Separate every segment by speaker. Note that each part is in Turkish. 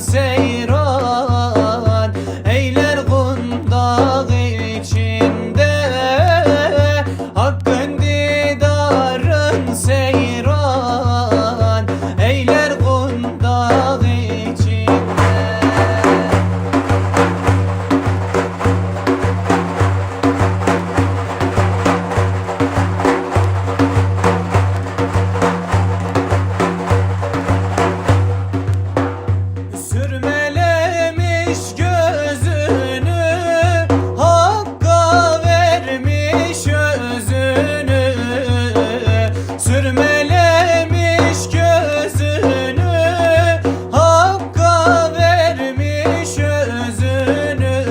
Speaker 1: seyran eyler kundağı içinde. Hakkın didarın seyran eyler kundağı içinde. Sürmelemiş gözünü, Hakk'a vermiş özünü. Sürmelemiş gözünü, Hakk'a vermiş özünü.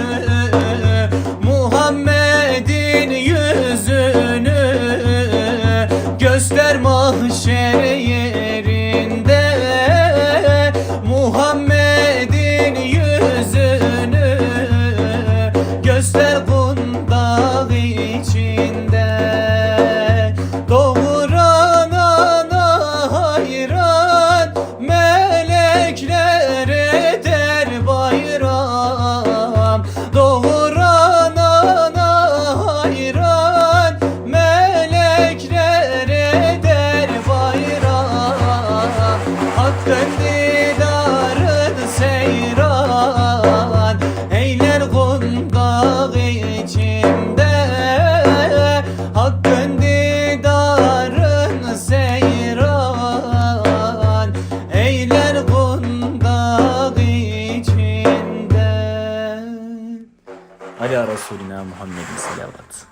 Speaker 1: Muhammed'in yüzünü göster mahşer yerinde. Muhammed'in yüzünü göster kundağı içinde. Doğuran ana hayran, melekler eder bayram. Doğuran ana hayran, melekler eder bayram. Hakkın didarın seyran eyler kundağı içinde. Hakkın didarın seyran eyler kundağı içinde. Ala Resulina Muhammedin selavat.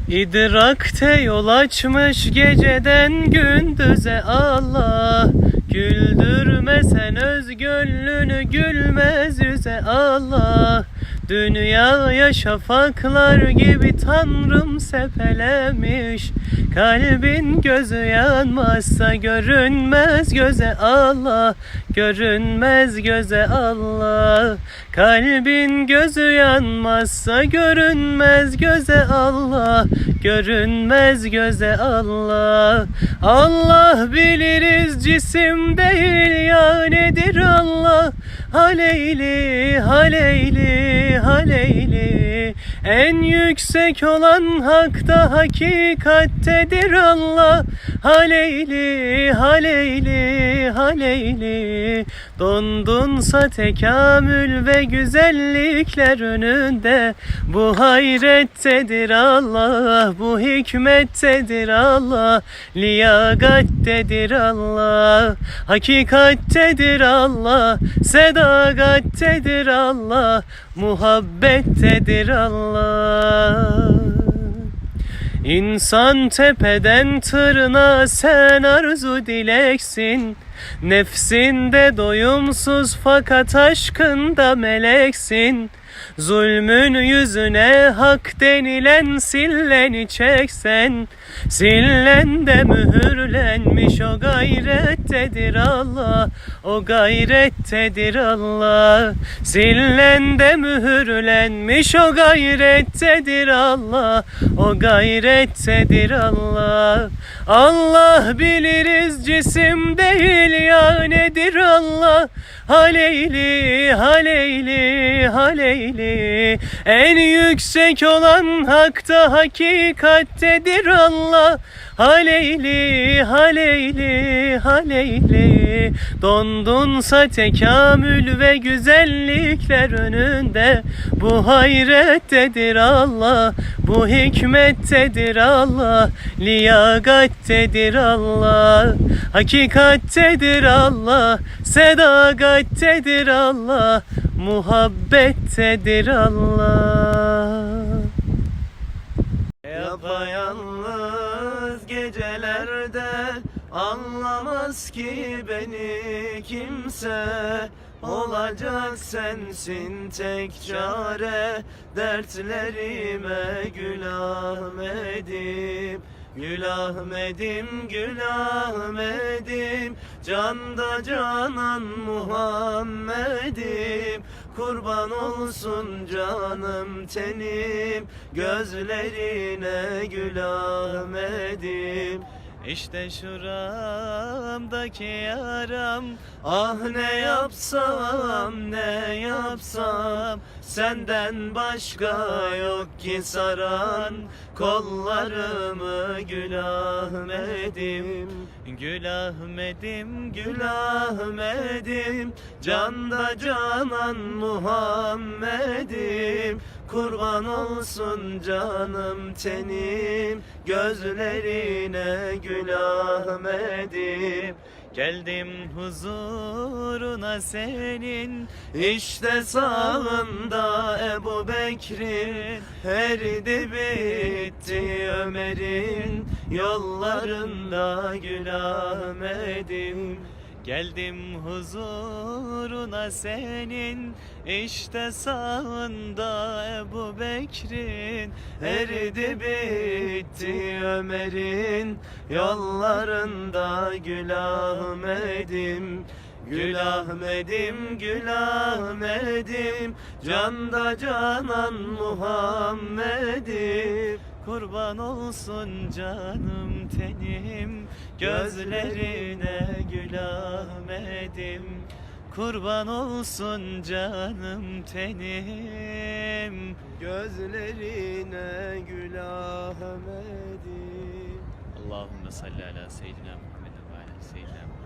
Speaker 1: İdrakte yol açmış geceden gündüze Allah. Güldürmesen öz gönlünü gülmez yüze Allah. Dünyaya şafaklar gibi Tanrım sepelemiş. Kalbin gözü yanmazsa görünmez göze Allah. Görünmez göze Allah. Kalbin gözü yanmazsa görünmez göze Allah. Görünmez göze Allah. Allah biliriz cisim değil ya nedir Allah. Haleyli, haleyli, haleyli. En yüksek olan hakta hakikattedir Allah. Haleyli, haleyli, haleyli. Dondunsa tekamül ve güzellikler önünde. Bu hayrettedir Allah, bu hikmettedir Allah. Liyagattedir Allah, hakikattedir Allah. Sedagattedir Allah, muhabbettedir Allah. İnsan tepeden tırnağa sen arzu dileksin. Nefsinde doyumsuz fakat aşkında meleksin. Zulmün yüzüne hak denilen silleni çeksen. Sillen de mühürlenmiş o gayrettedir Allah. O gayrettedir Allah. Sillen de mühürlenmiş o gayrettedir Allah. O gayrettedir Allah. Allah biliriz cisim değil ya nedir Allah. Haleyli, haleyli, haleyli. En yüksek olan hakta hakikattedir Allah. Haleyli, haleyli, haleyli. Dondunsa tekamül ve güzellikler önünde. Bu hayrettedir Allah, bu hikmettedir Allah. Liyagattedir Allah, hakikattedir Allah. Sedagattedir Allah, muhabbettedir Allah. Yapayalnız gecelerde anlamaz ki beni kimse. Olacak sensin tek çare, dertlerime gül Ahmet'im. Gül Ahmet'im, Gül Ahmet'im, canda canan Muhammed'im. Kurban olsun canım tenim, gözlerine Gül Ahmet'im. İşte şuramdaki yaram. Ah ne yapsam ne yapsam, senden başka yok ki saran. Kollarımı Gül Ahmet'im, Gül Ahmet'im, Gül Ahmet'im, canda canan Muhammed'im. Kurban olsun canım tenim, gözlerine Gül Ahmet'im. Geldim huzuruna senin, işte sağında Ebu Bekir'in. Eridi bitti Ömer'in, yollarında Gül Ahmet'im. Geldim huzuruna senin, işte sağında Ebu Bekir'in. Eridi bitti Ömer'in, yollarında Gül Ahmet'im. Gül Ahmet'im, Gül Ahmet'im, canda canan Muhammed'im. Kurban olsun canım tenim, gözlerine Gül Ahmet'im. Kurban olsun canım tenim, gözlerine Gül Ahmet'im. Allahümme salli ala seyyidina Muhammedin ve ala seyyidina Muhammed.